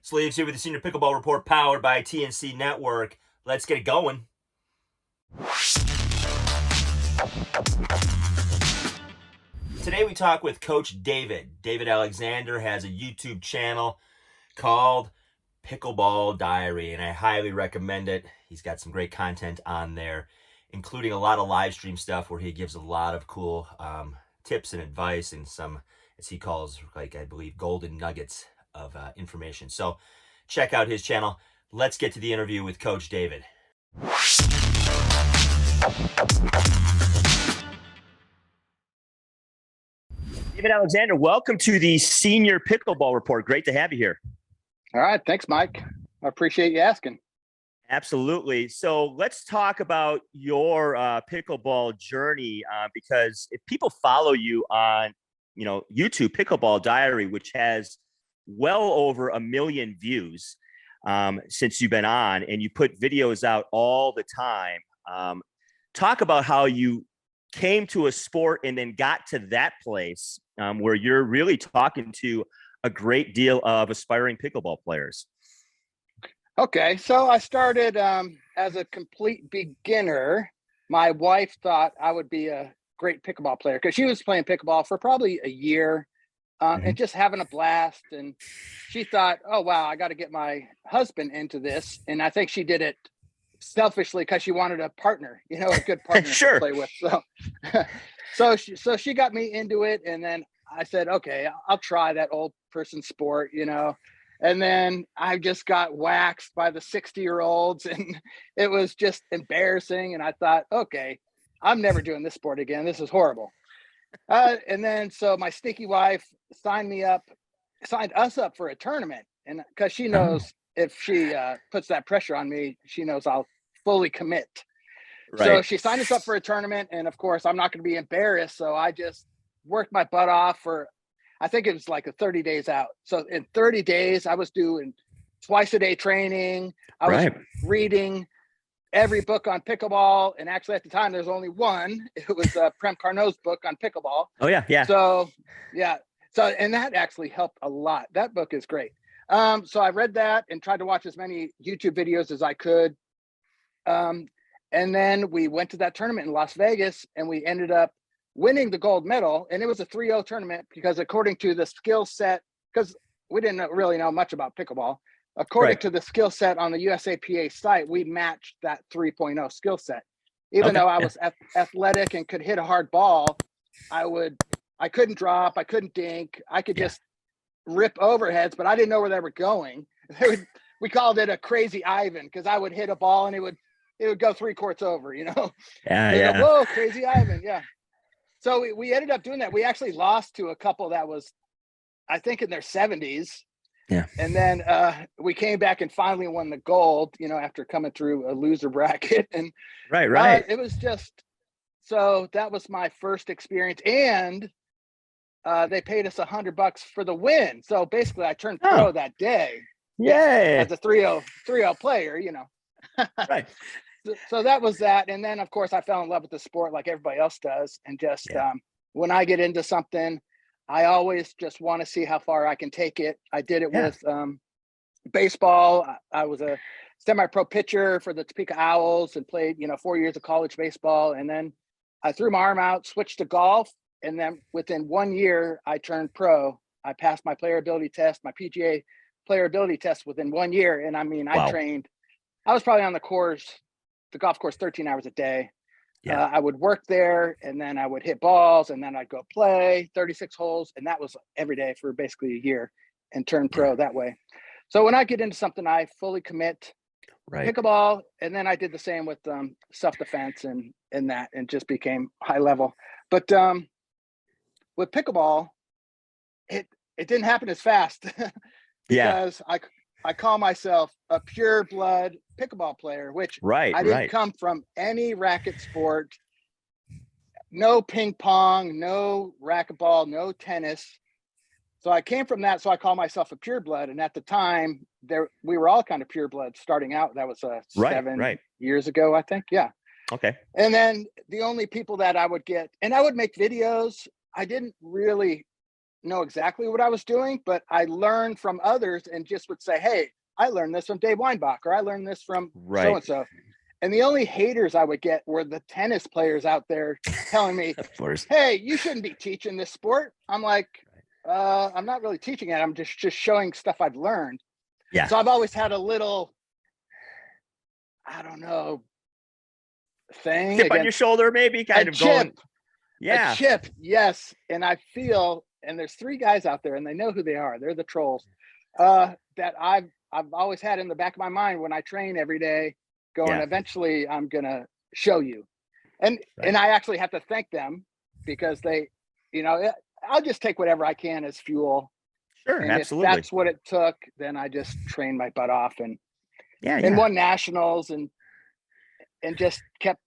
Sleeves here with the Senior Pickleball Report powered by TNC Network. Let's get it going. Today we talk with Coach David. David Alexander has a YouTube channel called Pickleball Diary, and I highly recommend it. He's got some great content on there, including a lot of live stream stuff where he gives a lot of cool tips and advice and some, as he calls, like I believe, golden nuggets of information. So check out his channel. Let's get to the interview with Coach David. David Alexander, welcome to the Senior Pickleball Report. Great to have you here. All right. Thanks, Mike. I appreciate you asking. Absolutely. So let's talk about your pickleball journey, because if people follow you on, YouTube Pickleball Diary, which has well over 1 million views since you've been on, and you put videos out all the time. Talk about how you came to a sport and then got to that place where you're really talking to a great deal of aspiring pickleball players. Okay. So I started as a complete beginner. My wife thought I would be a great pickleball player because she was playing pickleball for probably a year. And just having a blast. And she thought, oh, wow, I got to get my husband into this. And I think she did it selfishly because she wanted a partner, a good partner Sure. to play with. So she got me into it. And then I said, okay, I'll try that old person sport, And then I just got waxed by the 60-year-olds and it was just embarrassing. And I thought, okay, I'm never doing this sport again. This is horrible. And then so my sneaky wife signed us up for a tournament, and because she knows if she puts that pressure on me, she knows I'll fully commit. Right. So she signed us up for a tournament, and of course I'm not going to be embarrassed. So I just worked my butt off for, I think it was like 30 days out. So in 30 days, I was doing twice a day training. I was reading every book on pickleball, and actually at the time there's only one. It was Prem Carnot's book on pickleball. Oh yeah. So and that actually helped a lot. That book is great. So I read that and tried to watch as many YouTube videos as I could. And then we went to that tournament in Las Vegas, and we ended up winning the gold medal. And it was a 3-0 tournament because according to the skill set, because we didn't really know much about pickleball. According to the skill set on the USAPA site, we matched that 3.0 skill set. Even though I was athletic and could hit a hard ball, I couldn't drop, I couldn't dink, I could just rip overheads, but I didn't know where they were going. We called it a crazy Ivan because I would hit a ball and it would go 3 courts over, Go, whoa, crazy Ivan, So we ended up doing that. We actually lost to a couple that was, I think, in their 70s. Yeah. And then we came back and finally won the gold, after coming through a loser bracket. And right. It was just, so that was my first experience. And they paid us $100 for the win. So basically I turned pro that day. Yay. As a 3-0 player, Right. So that was that. And then of course I fell in love with the sport like everybody else does. And just when I get into something, I always just want to see how far I can take it. I did it with baseball. I was a semi-pro pitcher for the Topeka Owls and played, 4 years of college baseball. And then I threw my arm out, switched to golf. And then within 1 year, I turned pro. I passed my player ability test, my PGA player ability test within 1 year. And I mean, I was probably on the golf course, 13 hours a day. Yeah. I would work there, and then I would hit balls, and then I'd go play 36 holes. And that was every day for basically a year and turn pro that way. So when I get into something, I fully commit. Pickleball. And then I did the same with self-defense and that, and just became high level. But with pickleball, it didn't happen as fast because I call myself a pure blood pickleball player, which I didn't come from any racket sport, no ping pong, no racquetball, no tennis. So I came from that. So I call myself a pure blood. And at the time we were all kind of pure blood starting out. That was 7 years ago, I think. Yeah. Okay. And then the only people that I would get, and I would make videos. I didn't really know exactly what I was doing, but I learned from others and just would say, hey, I learned this from Dave Weinbach, or I learned this from so-and-so. And the only haters I would get were the tennis players out there telling me, of course, hey, you shouldn't be teaching this sport. I'm like, I'm not really teaching it. I'm just showing stuff I've learned. Yeah. So I've always had a little, I don't know, thing. Chip on your shoulder, maybe kind of going. Yeah. A chip, yes. And I feel, and there's 3 guys out there and they know who they are. They're the trolls that I've always had in the back of my mind when I train every day going, eventually I'm going to show you. And I actually have to thank them because they, I'll just take whatever I can as fuel. Sure, and absolutely. If that's what it took, then I just trained my butt off and won nationals and just kept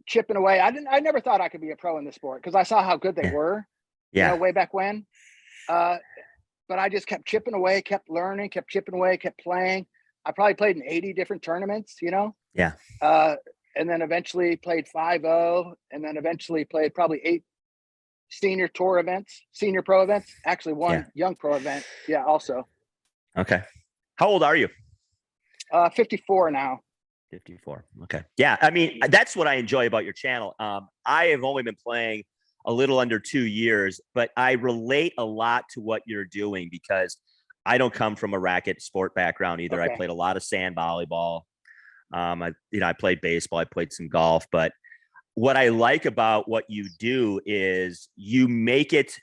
chipping away. I never thought I could be a pro in the sport because I saw how good they were, way back when. But I just kept chipping away, kept learning, kept chipping away, kept playing. I probably played in 80 different tournaments, Yeah. And then eventually played 5-0, and then eventually played probably 8 senior pro events. Actually, one young pro event. Yeah, also. Okay. How old are you? 54 now. 54. Okay. Yeah. I mean, that's what I enjoy about your channel. I have only been playing a little under 2 years, but I relate a lot to what you're doing because I don't come from a racket sport background either. Okay. I played a lot of sand volleyball. I played baseball, I played some golf, but what I like about what you do is you make it,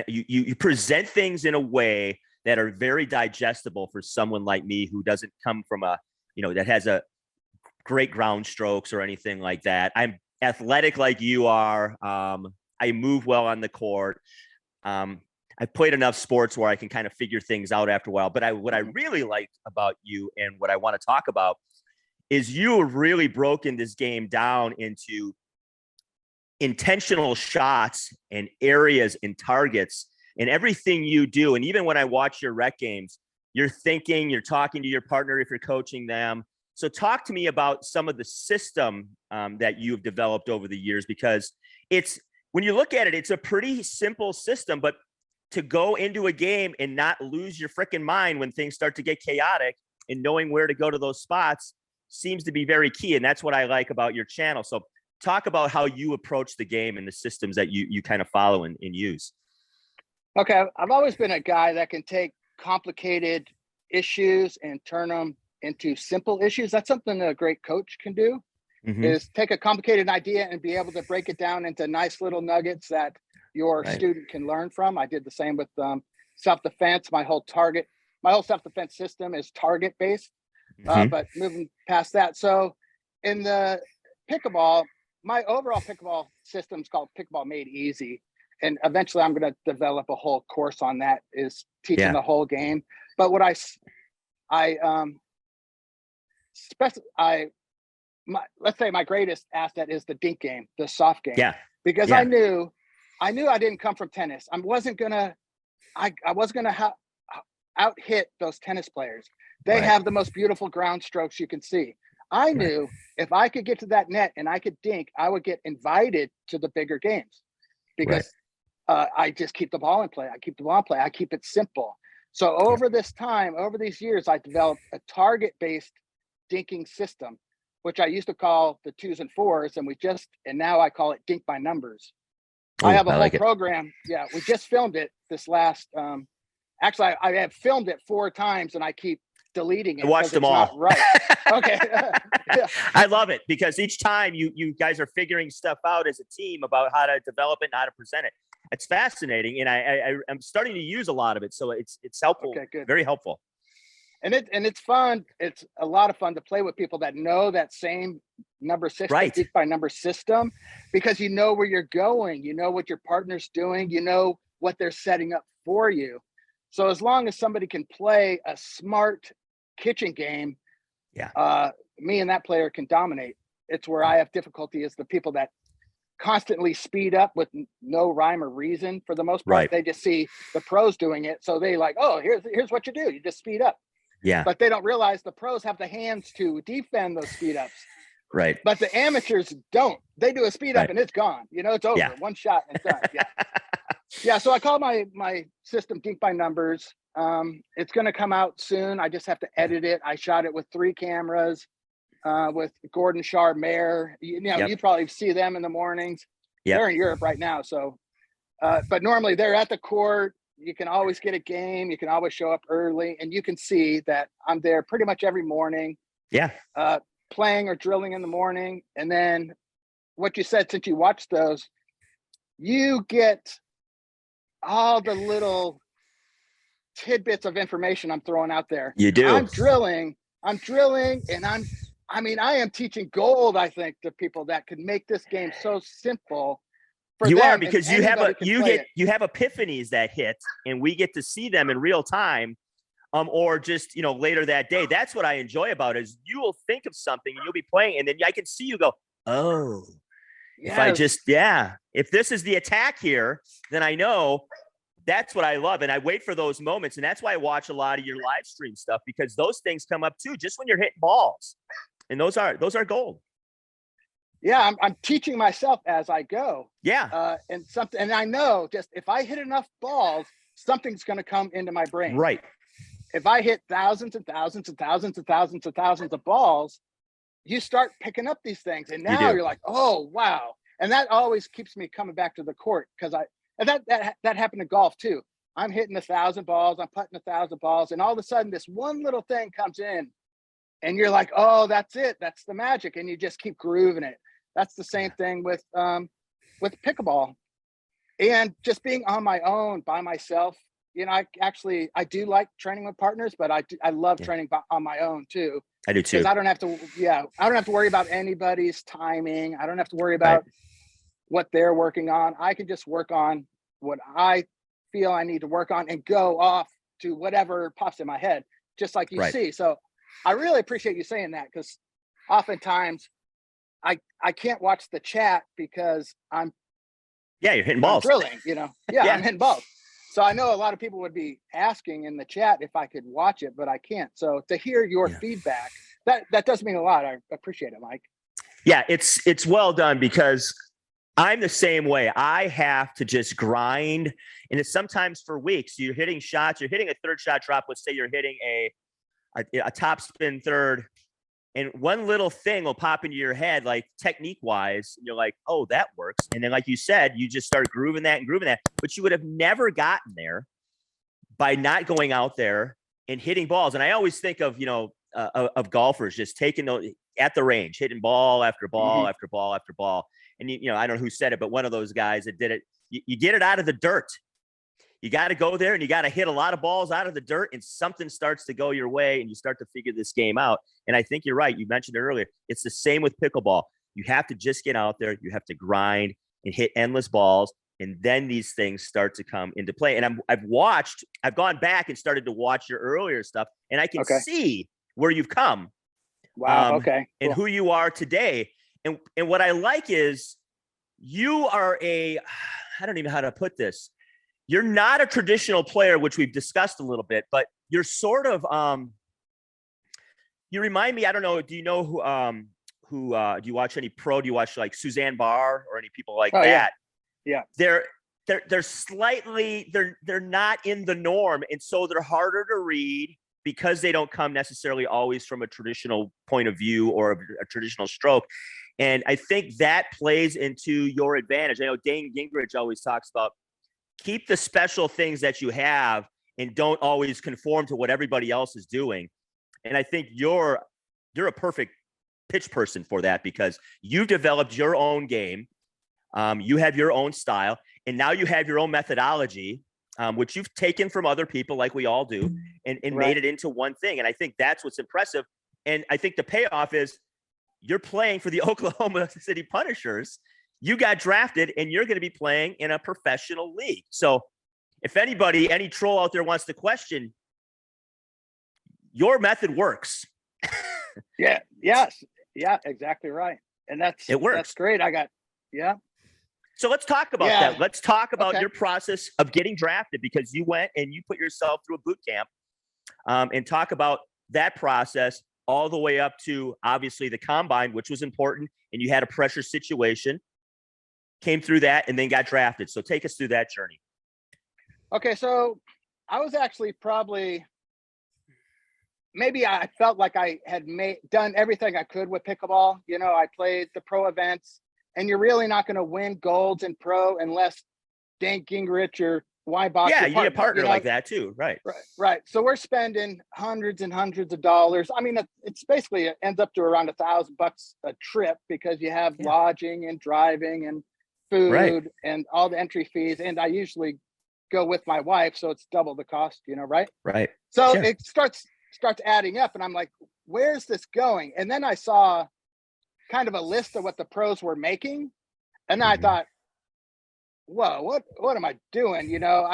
you present things in a way that are very digestible for someone like me who doesn't come from that has a great ground strokes or anything like that. I'm athletic like you are. I move well on the court. I've played enough sports where I can kind of figure things out after a while. But what I really like about you and what I want to talk about is you have really broken this game down into intentional shots and areas and targets and everything you do. And even when I watch your rec games, you're thinking, you're talking to your partner if you're coaching them. So talk to me about some of the system that you've developed over the years, because when you look at it, it's a pretty simple system, but to go into a game and not lose your freaking mind when things start to get chaotic and knowing where to go to those spots seems to be very key. And that's what I like about your channel. So talk about how you approach the game and the systems that you kind of follow and use. Okay. I've always been a guy that can take complicated issues and turn them into simple issues. That's something a great coach can do, is take a complicated idea and be able to break it down into nice little nuggets that your student can learn from. I did the same with self-defense. My whole self-defense system is target based, but moving past that. So in the pickleball, my overall pickleball system is called Pickleball Made Easy. And eventually I'm going to develop a whole course on that, is teaching the whole game. But what let's say my greatest asset is the dink game, the soft game. Yeah. Because I knew I didn't come from tennis. I wasn't gonna out hit those tennis players. They have the most beautiful ground strokes you can see. I knew if I could get to that net and I could dink, I would get invited to the bigger games because I just keep the ball in play. I keep it simple. So over these years, I developed a target-based dinking system, which I used to call the 2s and 4s, and now I call it dink by numbers. I have a whole program. Yeah, we just filmed it this last. Actually, I have filmed it 4 times, and I keep deleting it. I watched them all. Right. Okay. I love it because each time you guys are figuring stuff out as a team about how to develop it and how to present it. It's fascinating, and I'm starting to use a lot of it, so it's helpful. Okay, good. Very helpful. And it's fun. It's a lot of fun to play with people that know that same number system, dink by number system, because you know where you're going, you know what your partner's doing, you know what they're setting up for you. So as long as somebody can play a smart kitchen game, me and that player can dominate. It's where I have difficulty is the people that constantly speed up with no rhyme or reason. For the most part, they just see the pros doing it, so they like, oh, here's what you do. You just speed up. Yeah. But they don't realize the pros have the hands to defend those speed ups. Right. But the amateurs don't. They do a speed up and it's gone. It's over. Yeah. One shot and it's done. Yeah. Yeah, so I call my system Geek by Numbers. It's going to come out soon. I just have to edit it. I shot it with 3 cameras with Gordon Shar Mayer. You probably see them in the mornings. Yep. They're in Europe right now. So, but normally they're at the court. You can always get a game. You can always show up early, and you can see that I'm there pretty much every morning. Yeah. Playing or drilling in the morning. And then what you said, since you watched those, you get all the little tidbits of information I'm throwing out there. You do. I'm drilling, and I am teaching gold, I think, to people that could make this game so simple. You are, because you have epiphanies that hit, and we get to see them in real time, or just later that day. That's what I enjoy about it, is you will think of something and you'll be playing, and then I can see you go, oh, yes. If this is the attack here, then I know. That's what I love, and I wait for those moments, and that's why I watch a lot of your live stream stuff, because those things come up too, just when you're hitting balls, and those are gold. Yeah, I'm teaching myself as I go. Yeah. And I know, just if I hit enough balls, something's going to come into my brain. Right. If I hit thousands and thousands and thousands and thousands and thousands of balls, you start picking up these things. And now you're like, oh, wow. And that always keeps me coming back to the court, because that happened to golf too. I'm hitting 1,000 balls. I'm putting 1,000 balls. And all of a sudden this one little thing comes in, and you're like, oh, that's it. That's the magic. And you just keep grooving it. That's the same thing with pickleball, and just being on my own by myself. I do like training with partners, but I love training on my own too. I do too. Because I don't have to worry about anybody's timing. I don't have to worry about what they're working on. I can just work on what I feel I need to work on and go off to whatever pops in my head, just like you see. So I really appreciate you saying that, because oftentimes I can't watch the chat because you're hitting balls. I'm drilling, I'm hitting balls. So I know a lot of people would be asking in the chat if I could watch it, but I can't. So to hear your feedback, that does mean a lot. I appreciate it, Mike. Yeah, it's well done, because I'm the same way. I have to just grind, and it's sometimes for weeks. You're hitting shots. You're hitting a third shot drop. Let's say you're hitting a top spin third, and one little thing will pop into your head, like technique wise, and you're like, oh, that works. And then, like you said, you just start grooving that, but you would have never gotten there by not going out there and hitting balls. And I always think of, of golfers just taking those at the range, hitting ball after ball after ball after ball. And, I don't know who said it, but one of those guys that did it, you get it out of the dirt. You got to go there, and you got to hit a lot of balls out of the dirt, and something starts to go your way, and you start to figure this game out. And I think you're right. You mentioned it earlier. It's the same with pickleball. You have to just get out there. You have to grind and hit endless balls, and then these things start to come into play. And I've gone back and started to watch your earlier stuff, and I can see where you've come. Wow. Okay. And who you are today. And what I like is you are I don't even know how to put this. You're not a traditional player, which we've discussed a little bit, but you're sort of, you remind me, I don't know, do you know who do you watch any pro? Do you watch like Suzanne Barr or any people like that? Yeah. They're slightly, they're not in the norm. And so they're harder to read, because they don't come necessarily always from a traditional point of view or a traditional stroke. And I think that plays into your advantage. I know Dane Gingrich always talks about, keep the special things that you have and don't always conform to what everybody else is doing. And I think you're a perfect pitch person for that, because you've developed your own game. You have your own style, and now you have your own methodology, which you've taken from other people, like we all do, and made it into one thing. And I think that's what's impressive. And I think the payoff is you're playing for the Oklahoma City Punishers. You got drafted, and you're going to be playing in a professional league. So if any troll out there wants to question, your method works. Yes. Yeah, exactly right. And it works. That's great. So let's talk about that. Let's talk about your process of getting drafted, because you went and you put yourself through a boot camp, and talk about that process all the way up to obviously the combine, which was important. And you had a pressure situation, came through that, and then got drafted. So take us through that journey. Okay, so I was actually probably maybe I felt like I had done everything I could with pickleball. You know, I played the pro events, and you're really not going to win golds in pro unless Dan Gingrich or Weinbach, Yeah, your you need a partner, partner like that too, right? Right, right. So we're spending hundreds and hundreds of dollars. I mean, it's basically it ends up to around $1,000 a trip because you have lodging and driving and food and all the entry fees. And I usually go with my wife, so it's double the cost, you know, right? Right. So Sure. it starts adding up, and I'm like, where's this going? And then I saw kind of a list of what the pros were making, and I thought, whoa, what am I doing? You know,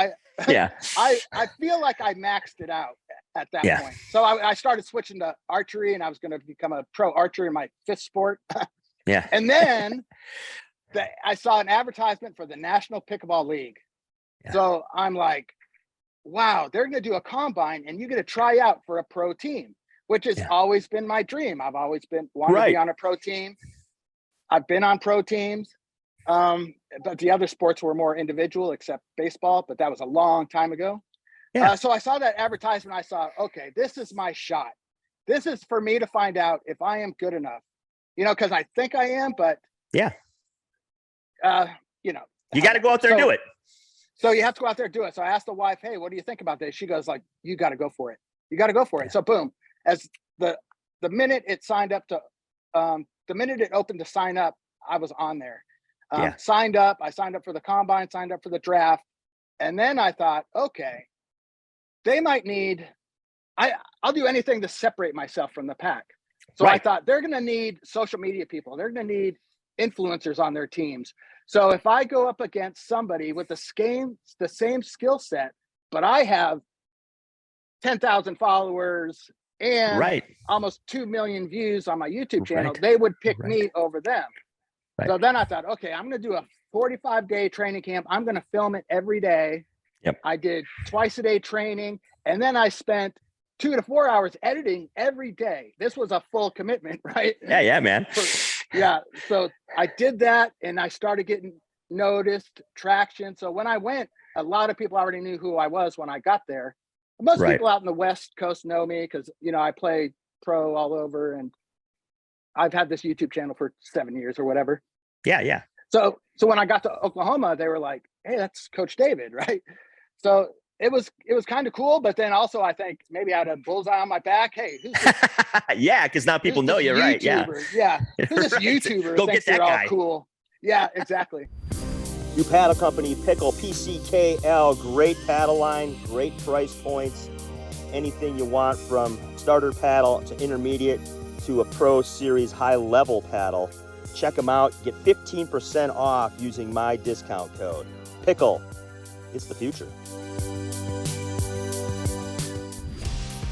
Yeah. I feel like I maxed it out at that point. So I started switching to archery, and I was going to become a pro archer in my fifth sport. Yeah. And then I saw an advertisement for the National Pickleball League. Yeah. So I'm like, wow, they're going to do a combine, and you get to try out for a pro team, which has always been my dream. I've always been wanted to be on a pro team. I've been on pro teams. But the other sports were more individual, except baseball, but that was a long time ago. Yeah. So I saw that advertisement. I saw, okay, this is my shot. This is for me to find out if I am good enough, you know, because I think I am, but you know, you got to go out there and do it. So you have to go out there and do it. So I asked the wife, hey, what do you think about this? She goes like, you got to go for it. You got to go for it. So boom, as the minute it signed up to, the minute it opened to sign up, I was on there. Signed up. I signed up for the combine, signed up for the draft. And then I thought, okay, they might need, I'll do anything to separate myself from the pack. So I thought they're going to need social media people. They're going to need influencers on their teams. So if I go up against somebody with the same skill set, but I have 10,000 followers and almost 2 million views on my YouTube channel, they would pick me over them. So then I thought, okay, I'm going to do a 45-day training camp. I'm going to film it every day. I did twice a day training. And then I spent 2 to 4 hours editing every day. This was a full commitment, right? Yeah, man. So I did that, and I started getting noticed, traction. So when I went, a lot of people already knew who I was when I got there. Most people out in the West Coast know me because, you know, I play pro all over, and I've had this YouTube channel for 7 years or whatever. Yeah. So when I got to Oklahoma, they were like, hey, that's Coach David, right? So it was kind of cool, but then also I think maybe I had a bullseye on my back. Hey, who's this? Yeah, because now people know you, right? Yeah. Who's this YouTuber? Go thinks get that they're guy. All cool. Yeah, exactly. New paddle company, Pickle, PCKL, great paddle line, great price points. Anything you want from starter paddle to intermediate to a pro series high level paddle. Check them out. Get 15% off using my discount code. Pickle. It's the future.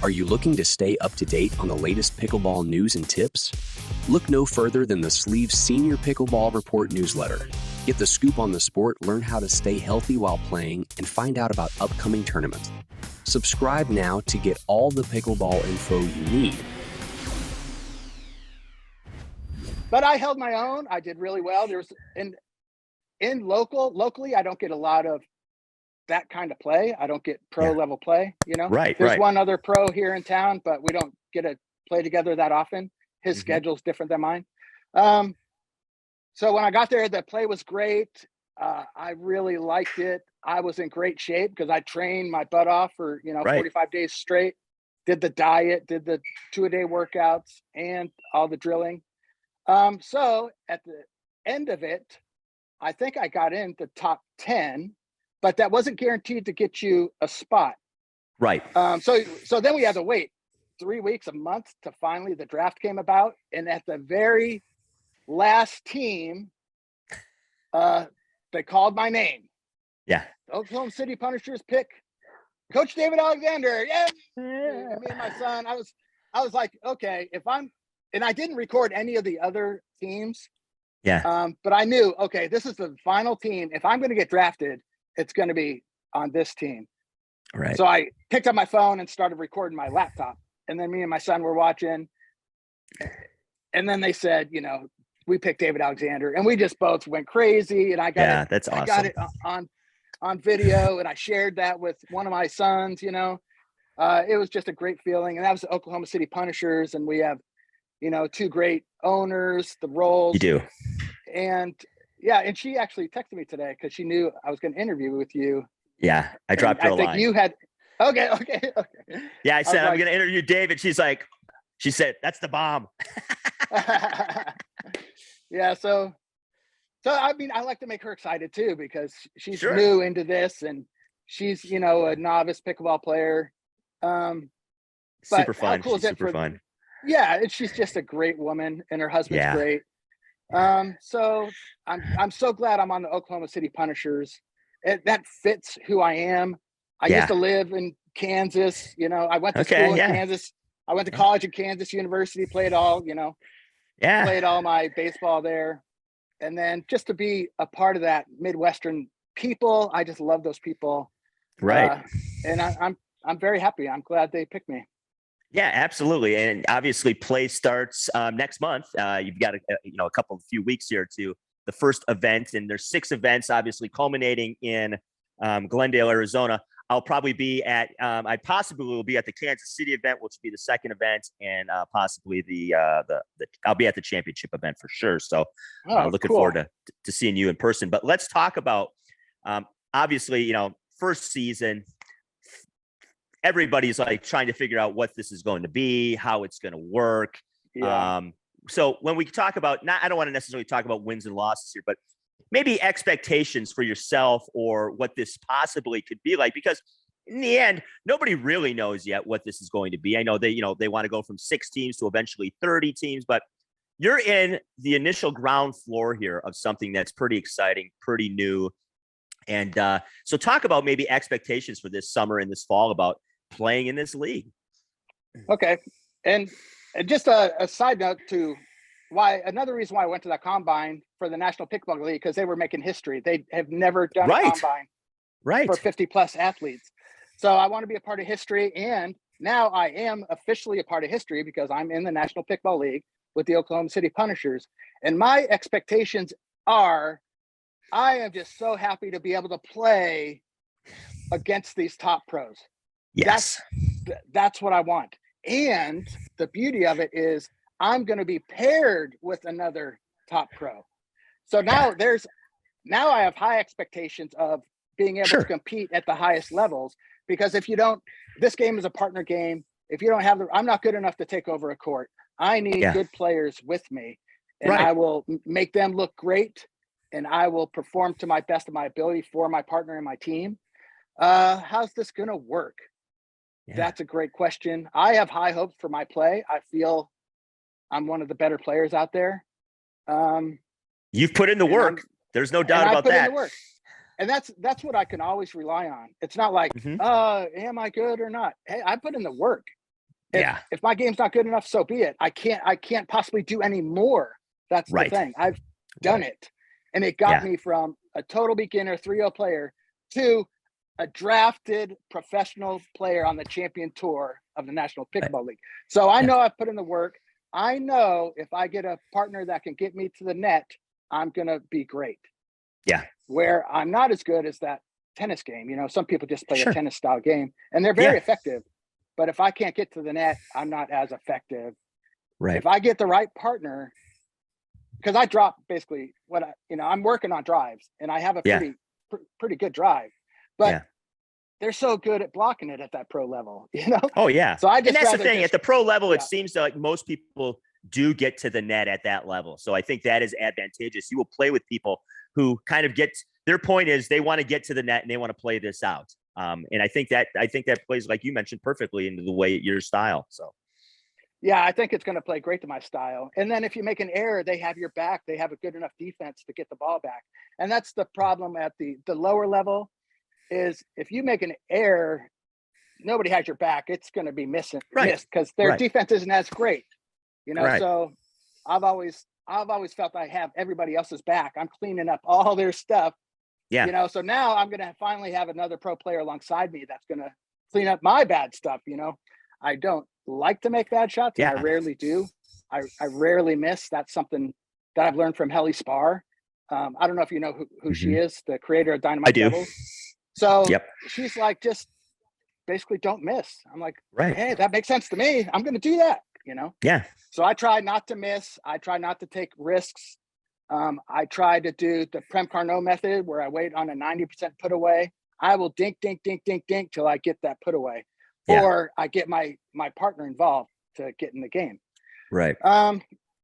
Are you looking to stay up to date on the latest pickleball news and tips? Look no further than the Sleeves Senior Pickleball Report newsletter. Get the scoop on the sport, learn how to stay healthy while playing, and find out about upcoming tournaments. Subscribe now to get all the pickleball info you need. But I held my own. I did really well. There's locally, I don't get a lot of that kind of play. I don't get pro level play, you know. There's one other pro here in town, but we don't get to play together that often. His schedule's different than mine. So when I got there, the play was great. I really liked it. I was in great shape because I trained my butt off for 45 days straight. Did the diet, did the 2-a-day workouts, and all the drilling. So at the end of it, I think I got in the top 10, but that wasn't guaranteed to get you a spot. So then we had to wait 3 weeks, a month to finally the draft came about. And at the very last team, they called my name. The Oklahoma City Punishers pick Coach David Alexander. Yeah. Me and my son. I was like, okay, and I didn't record any of the other teams. But I knew, okay, this is the final team. If I'm going to get drafted, it's going to be on this team. So I picked up my phone and started recording my laptop. And then me and my son were watching. And then they said, we picked David Alexander. And we just both went crazy. And I got that's awesome. I got it on video, and I shared that with one of my sons. It was just a great feeling. And that was the Oklahoma City Punishers, and we have, two great owners, the roles. You do. And yeah, and she actually texted me today because she knew I was going to interview with you. Yeah, I dropped her a line. I think you had. Okay. Yeah, I said I'm going to interview David. She said that's the bomb. Yeah, so I mean, I like to make her excited too because she's Sure. new into this, and she's a novice pickleball player. Super fun. She's super fun. Yeah, and she's just a great woman, and her husband's great. So I'm so glad I'm on the Oklahoma City Punishers. That fits who I am. I used to live in Kansas. I went to school in Kansas. I went to college at Kansas University, played all my baseball there. And then just to be a part of that Midwestern people, I just love those people. Right. And I'm very happy. I'm glad they picked me. Yeah, absolutely. And obviously play starts next month. You've got a few weeks here to the first event, and there's 6 events, obviously culminating in Glendale, Arizona. I'll probably be at, I possibly will be at the Kansas City event, which will be the second event, and possibly I'll be at the championship event for sure. So looking forward to seeing you in person. But let's talk about, obviously, first season, everybody's like trying to figure out what this is going to be, how it's going to work. Yeah. So when we talk about, I don't want to necessarily talk about wins and losses here, but maybe expectations for yourself or what this possibly could be like, because in the end, nobody really knows yet what this is going to be. I know they want to go from 6 teams to eventually 30 teams, but you're in the initial ground floor here of something that's pretty exciting, pretty new. And so talk about maybe expectations for this summer and this fall about playing in this league. Okay. And just a side note to another reason why I went to that combine for the National Pickleball League, because they were making history. They have never done a combine for 50 plus athletes. So I want to be a part of history. And now I am officially a part of history because I'm in the National Pickleball League with the Oklahoma City Punishers. And my expectations are, I am just so happy to be able to play against these top pros. Yes. That's what I want. And the beauty of it is I'm going to be paired with another top pro. So now I have high expectations of being able to compete at the highest levels, because this game is a partner game. If you don't have I'm not good enough to take over a court. I need good players with me, and I will make them look great, and I will perform to my best of my ability for my partner and my team. How's this going to work? Yeah. That's a great question. I have high hopes for my play. I feel I'm one of the better players out there. You've put in the work. There's no doubt about that. In the work. And that's what I can always rely on. It's not like, am I good or not? Hey, I put in the work. If my game's not good enough, so be it. I can't possibly do any more. That's the thing. I've done it. And it got me from a total beginner 3-0 player to a drafted professional player on the champion tour of the National Pickleball League. So I know I've put in the work. I know if I get a partner that can get me to the net, I'm going to be great. Yeah. Where I'm not as good as that tennis game. Some people just play a tennis style game and they're very effective. But if I can't get to the net, I'm not as effective. Right. If I get the right partner, because I drop basically I'm working on drives, and I have a pretty good drive, but they're so good at blocking it at that pro level, Oh yeah. So and that's the thing. At the pro level, it seems like most people do get to the net at that level. So I think that is advantageous. You will play with people who kind of their point is they want to get to the net and they want to play this out. And I think that plays, like you mentioned, perfectly into the way your style. So. Yeah, I think it's going to play great to my style. And then if you make an error, they have your back. They have a good enough defense to get the ball back. And that's the problem at the lower level is if you make an error, nobody has your back. It's going to be missed because their defense isn't as great. So I've always felt I have everybody else's back. I'm cleaning up all their stuff. Yeah. So now I'm going to finally have another pro player alongside me that's going to clean up my bad stuff. I don't like to make bad shots. And I rarely do. I rarely miss. That's something that I've learned from Helly Spar. I don't know if you know who she is, the creator of Dynamite Devils. So Yep. she's like, just basically don't miss. I'm like, Right. hey, that makes sense to me. I'm going to do that, Yeah. So I try not to miss. I try not to take risks. I try to do the Prem Carnot method where I wait on a 90% put away. I will dink, dink, dink, dink, dink till I get that put away, or I get my partner involved to get in the game. Right.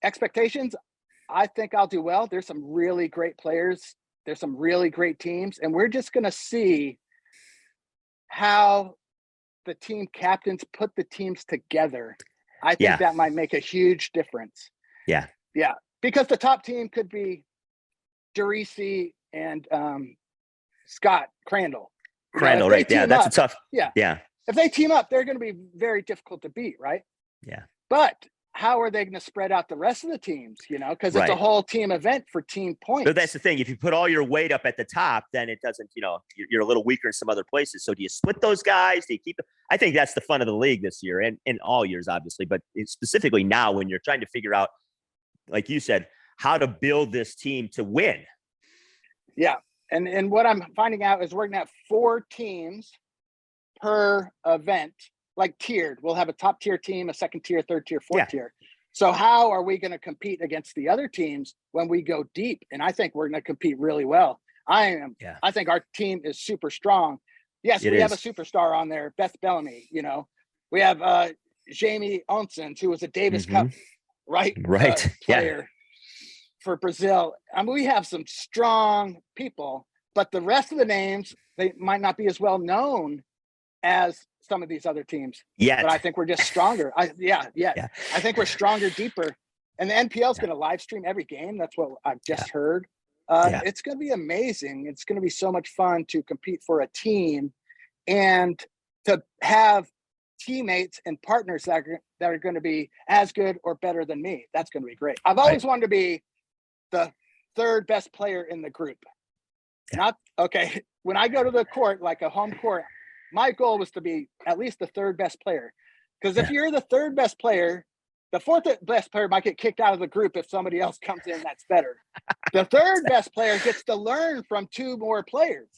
Expectations, I think I'll do well. There's some really great players. There's some really great teams, and we're just going to see how the team captains put the teams together. I think that might make a huge difference. Yeah. Yeah. Because the top team could be Derisi and Scott Crandall. Crandall, right? Yeah, that's a tough. Yeah. Yeah. If they team up, they're going to be very difficult to beat, right? Yeah. But how are they going to spread out the rest of the teams? Because it's a whole team event for team points. But that's the thing. If you put all your weight up at the top, then it doesn't, you're a little weaker in some other places. So do you split those guys? Do you keep them? I think that's the fun of the league this year, and in all years, obviously, but specifically now when you're trying to figure out, like you said, how to build this team to win. Yeah. And what I'm finding out is we're going to have 4 teams per event, like tiered. We'll have a top tier team, a second tier, third tier, fourth tier. So how are we going to compete against the other teams when we go deep? And I think we're going to compete really well. I think our team is super strong. Yes, we have a superstar on there, Beth Bellamy. We have Jamie Onsens, who was a Davis Cup player for Brazil. I mean, we have some strong people, but the rest of the names, they might not be as well known as some of these other teams. Yeah. But I think we're just stronger. I think we're stronger, deeper. And the NPL is going to live stream every game. That's what I've just heard. It's going to be amazing. It's going to be so much fun to compete for a team and to have teammates and partners that are going to be as good or better than me. That's going to be great. I've always wanted to be the third best player in the group. When I go to the court, like a home court, my goal was to be at least the third best player. Because if you're the third best player, the fourth best player might get kicked out of the group if somebody else comes in that's better. The third best player gets to learn from 2 more players.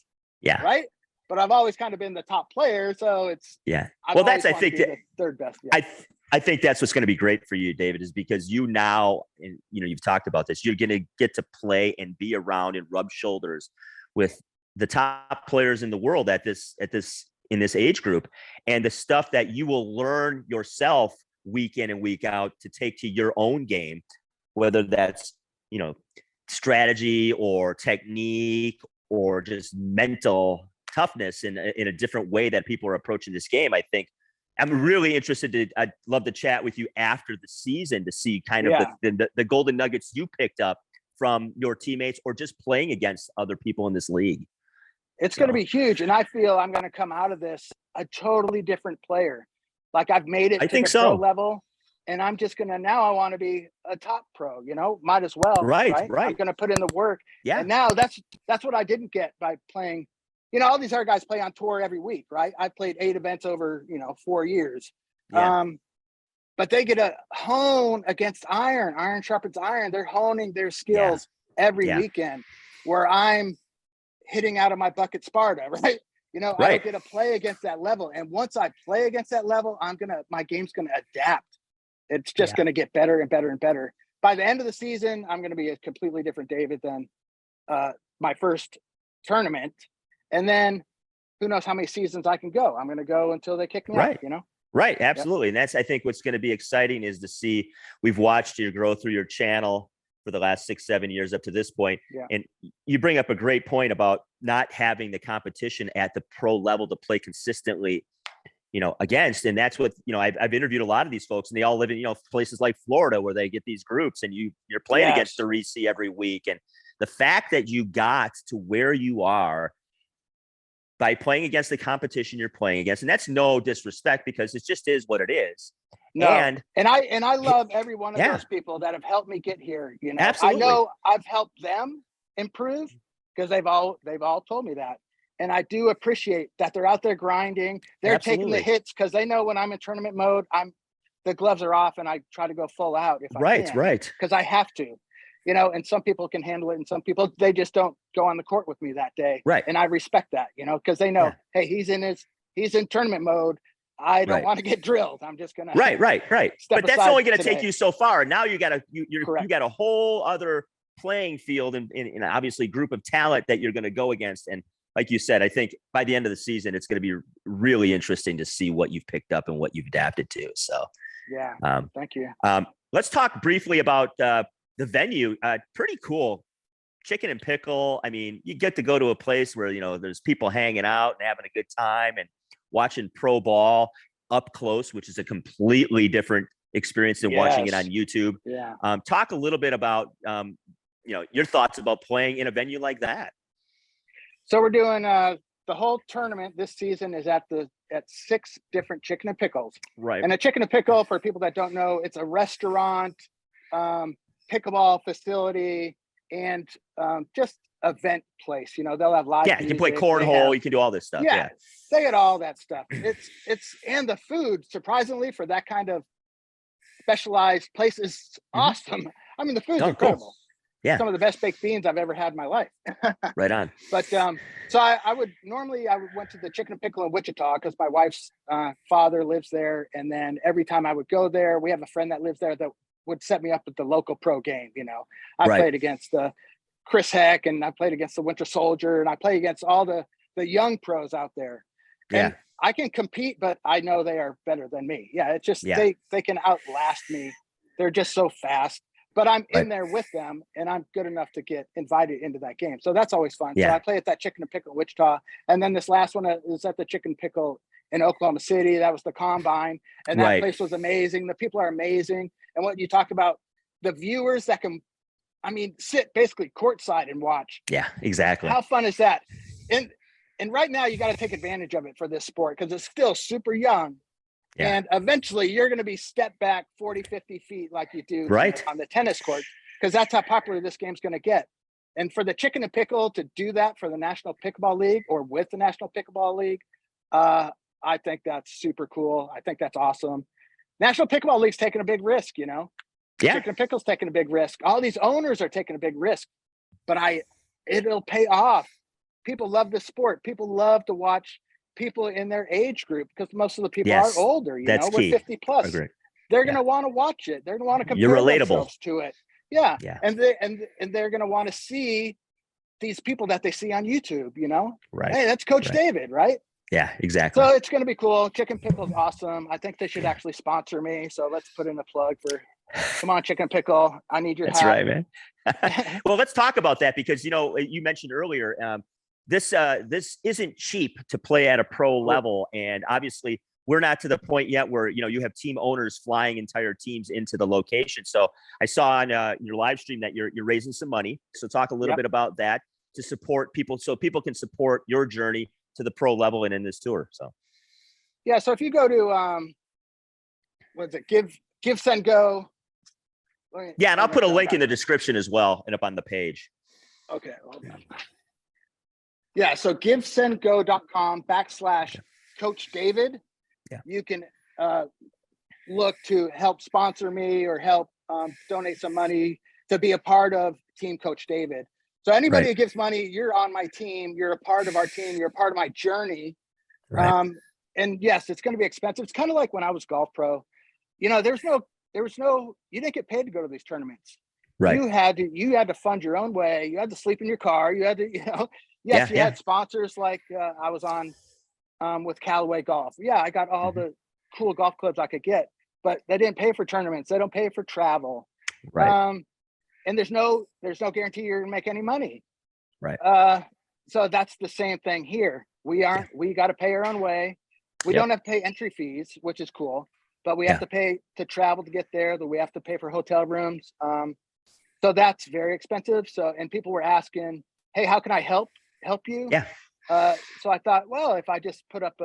Yeah. Right? But I've always kind of been the top player, so it's Well, that's I think the third best. Yeah. I think that's what's going to be great for you, David, is because you now, and you've talked about this, you're going to get to play and be around and rub shoulders with the top players in the world in this age group, and the stuff that you will learn yourself week in and week out to take to your own game, whether that's, strategy or technique or just mental toughness in a different way that people are approaching this game. I think I'm really interested I'd love to chat with you after the season to see kind of the golden nuggets you picked up from your teammates or just playing against other people in this league. It's going to be huge. And I feel I'm going to come out of this a totally different player. Like I've made it to the pro level, and I'm just going to, now I want to be a top pro, might as well. Right. I'm going to put in the work. Yeah. And now that's what I didn't get by playing, all these other guys play on tour every week, right? I played 8 events over, 4 years. Yeah. But they get to hone against iron. Iron sharpens iron. They're honing their skills every weekend, where I'm hitting out of my bucket Sparta, right? I don't get to play against that level. And once I play against that level, my game's going to adapt. It's just going to get better and better and better. By the end of the season, I'm going to be a completely different David than my first tournament. And then who knows how many seasons I can go. I'm going to go until they kick me out, Right. Absolutely. And that's, I think, what's going to be exciting is to see, we've watched you grow through your channel for the last 6-7 years up to this point. Yeah. And you bring up a great point about not having the competition at the pro level to play consistently, against. And that's what, I've interviewed a lot of these folks, and they all live in, places like Florida where they get these groups, and you're playing against Derisi every week. And the fact that you got to where you are by playing against the competition you're playing against, and that's no disrespect, because it just is what it is. No. And I love every one of those people that have helped me get here. Absolutely. I know I've helped them improve because they've all told me that. And I do appreciate that they're out there grinding. They're taking the hits because they know when I'm in tournament mode, the gloves are off and I try to go full out if I can. Right. Because I have to. and some people can handle it and some people, they just don't go on the court with me that day. Right. And I respect that, because they know, hey, he's in tournament mode. I don't want to get drilled. I'm just going to. Right. But that's only going to take you so far. Now you got a whole other playing field and obviously group of talent that you're going to go against. And like you said, I think by the end of the season, it's going to be really interesting to see what you've picked up and what you've adapted to. So, thank you. Let's talk briefly about the venue. Pretty cool. Chicken and Pickle. I mean, you get to go to a place where, there's people hanging out and having a good time and watching pro ball up close, which is a completely different experience than watching it on YouTube. Yeah. Talk a little bit about, your thoughts about playing in a venue like that. So we're doing the whole tournament this season is at 6 different Chicken and Pickles. Right. And a Chicken and Pickle, for people that don't know, it's a restaurant, pickleball facility, and just event place. They'll have live music. You can play cornhole, you can do all this stuff. Yeah. They get all that stuff. It's and the food, surprisingly, for that kind of specialized place is awesome. I mean, the food's incredible. Cool. Yeah. Some of the best baked beans I've ever had in my life. Right on. But so I went to the Chicken and Pickle in Wichita because my wife's father lives there. And then every time I would go there, we have a friend that lives there that would set me up at the local pro game. I played against Chris Heck, and I played against the Winter Soldier, and I play against all the young pros out there. And I can compete, but I know they are better than me. Yeah, it's just they can outlast me. They're just so fast. But I'm in there with them, and I'm good enough to get invited into that game. So that's always fun. Yeah. So I play at that Chicken and Pickle in Wichita. And then this last one is at the Chicken Pickle in Oklahoma City. That was the Combine. And that place was amazing. The people are amazing. And what you talk about, the viewers that can, sit basically courtside and watch. Yeah, exactly. How fun is that? And right now you got to take advantage of it for this sport because it's still super young. Yeah. And eventually you're going to be step back 40, 50 feet like you do on the tennis court, because that's how popular this game's going to get. And for the Chicken and Pickle to do that for the National Pickleball League or with the National Pickleball League, I think that's super cool. I think that's awesome. National Pickleball League's taking a big risk, Yeah. Chicken and Pickle's taking a big risk. All these owners are taking a big risk, but it'll pay off. People love the sport. People love to watch people in their age group because most of the people are older, we're 50 plus. They're going to want to watch it. They're going to want to compare themselves to it. Yeah. And they're going to want to see these people that they see on YouTube, Right. Hey, that's Coach David, right? Yeah, exactly. So it's going to be cool. Chicken Pickle is awesome. I think they should actually sponsor me. So let's put in a plug for, come on, Chicken Pickle. I need your That's help. right, man. Well, let's talk about that because, you mentioned earlier, this isn't cheap to play at a pro level. And obviously we're not to the point yet where, you have team owners flying entire teams into the location. So I saw on your live stream that you're raising some money. So talk a little bit about that to support people so people can support your journey to the pro level and in this tour. So. Yeah. So if you go to, Give, Send, Go. Yeah. And I'll put a link in the description as well and up on the page. Okay. Hold on. Yeah, so givesendgo.com/Coach David. Yeah. You can look to help sponsor me or help donate some money to be a part of Team Coach David. So anybody who gives money, you're on my team. You're a part of our team. You're a part of my journey. Right. And yes, it's going to be expensive. It's kind of like when I was golf pro. There was no. You didn't get paid to go to these tournaments. Right. You had to fund your own way. You had to sleep in your car. You had to, Yes, you had sponsors like I was on with Callaway Golf. Yeah, I got all the cool golf clubs I could get, but they didn't pay for tournaments. They don't pay for travel. Right. And there's no guarantee you're gonna make any money. Right. So that's the same thing here. We got to pay our own way. We don't have to pay entry fees, which is cool, but we have to pay to travel to get there. That we have to pay for hotel rooms. So that's very expensive. So, and people were asking, hey, how can I help you? Yeah. So I thought, well, if I just put up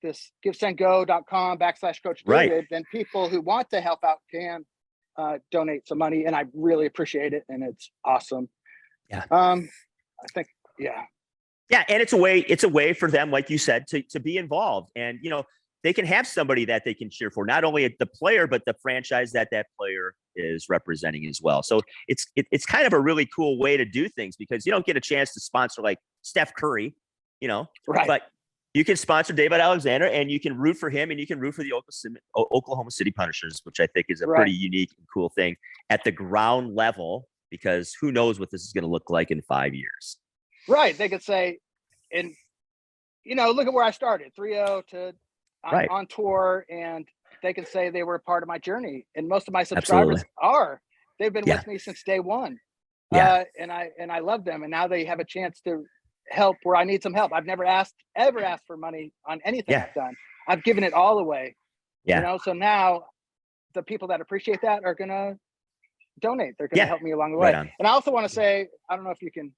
this givesendgo.com/Coach David, then people who want to help out can donate some money, and I really appreciate it, and it's awesome. Yeah. I think, yeah. Yeah, and it's a way for them, like you said, to be involved. And they can have somebody that they can cheer for, not only the player, but the franchise that player is representing as well. So it's kind of a really cool way to do things, because you don't get a chance to sponsor like Steph Curry, Right. But you can sponsor David Alexander, and you can root for him, and you can root for the Oklahoma City Punishers, which I think is a pretty unique and cool thing at the ground level, because who knows what this is going to look like in 5 years. Right. They could say, and look at where I started, 3-0 to on tour, and they can say they were a part of my journey. And most of my subscribers they've been with me since day one. And I love them. And now they have a chance to help where I need some help. I've never ever asked for money on anything I've done. I've given it all away. So now the people that appreciate that are going to donate. They're going to help me along the way. And I also want to say, I don't know if you can,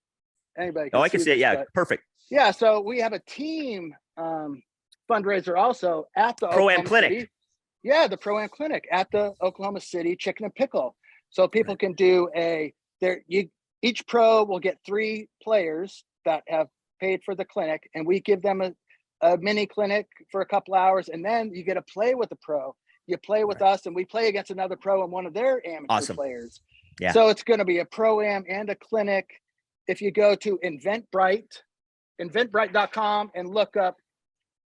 anybody can I can see it. Yeah. Perfect. Yeah. So we have a team fundraiser also at the Pro-Am Clinic. City. Yeah, the Pro-Am Clinic at the Oklahoma City Chicken and Pickle. So people can do each pro will get 3 players that have paid for the clinic, and we give them a mini clinic for a couple hours, and then you get to play with the pro. You play with us, and we play against another pro and one of their amateur players. Yeah. So it's going to be a Pro-Am and a clinic. If you go to inventbrite.com and look up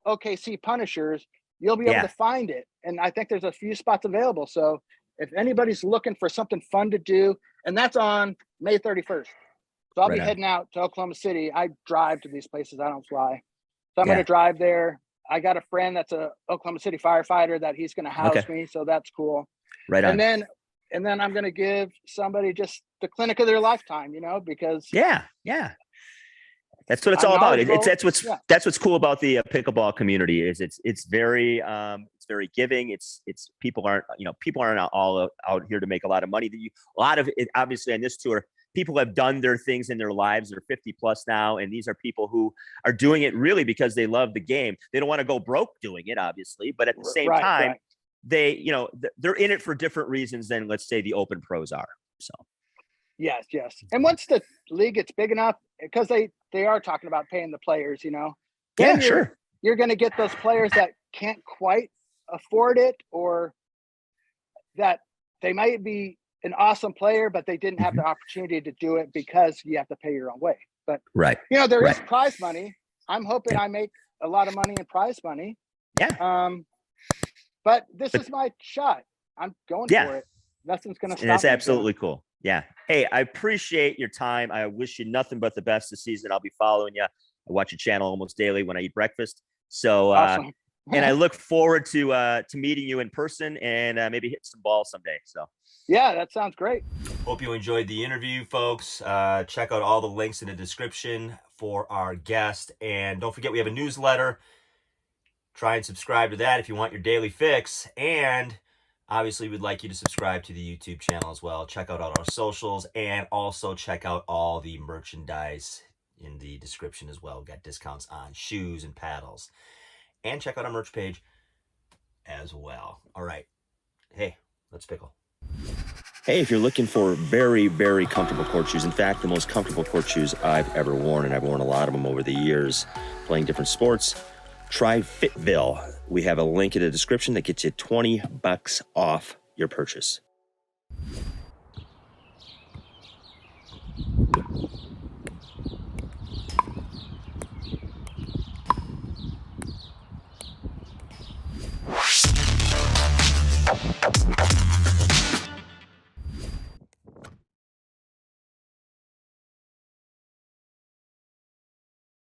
OKC Punishers, you'll be able to find it. And I think there's a few spots available. So if anybody's looking for something fun to do, and that's on May 31st. So I'll be heading out to Oklahoma City. I drive to these places. I don't fly. So I'm going to drive there. I got a friend that's a Oklahoma City firefighter that he's going to house me. So that's cool. Right on. And then I'm going to give somebody just the clinic of their lifetime, because that's what it's all about. That's what's cool about the pickleball community is it's very giving. It's people aren't all out here to make a lot of money. A lot of it, obviously, on this tour, people have done their things in their lives. They're 50 plus now, and these are people who are doing it really because they love the game. They don't want to go broke doing it, obviously, but at the same time, they they're in it for different reasons than, let's say, the open pros are. So. Yes. And once the league gets big enough, because they are talking about paying the players, you're going to get those players that can't quite afford it, or that they might be an awesome player, but they didn't have the opportunity to do it because you have to pay your own way. But there is prize money. I'm hoping I make a lot of money in prize money. Yeah. But this is my shot. I'm going for it. Nothing's going to stop me. And it's absolutely cool. Yeah. Hey, I appreciate your time. I wish you nothing but the best this season. I'll be following you. I watch your channel almost daily when I eat breakfast. So, awesome. And I look forward to meeting you in person and maybe hit some balls someday. So, yeah, that sounds great. Hope you enjoyed the interview, folks. Check out all the links in the description for our guest. And don't forget, we have a newsletter. Try and subscribe to that if you want your daily fix. And obviously, we'd like you to subscribe to the YouTube channel as well. Check out all our socials, and also check out all the merchandise in the description as well. We've got discounts on shoes and paddles. And check out our merch page as well. All right. Hey, let's pickle. Hey, if you're looking for very, very comfortable court shoes, in fact, the most comfortable court shoes I've ever worn, and I've worn a lot of them over the years playing different sports, try Fitville. We have a link in the description that gets you $20 off your purchase.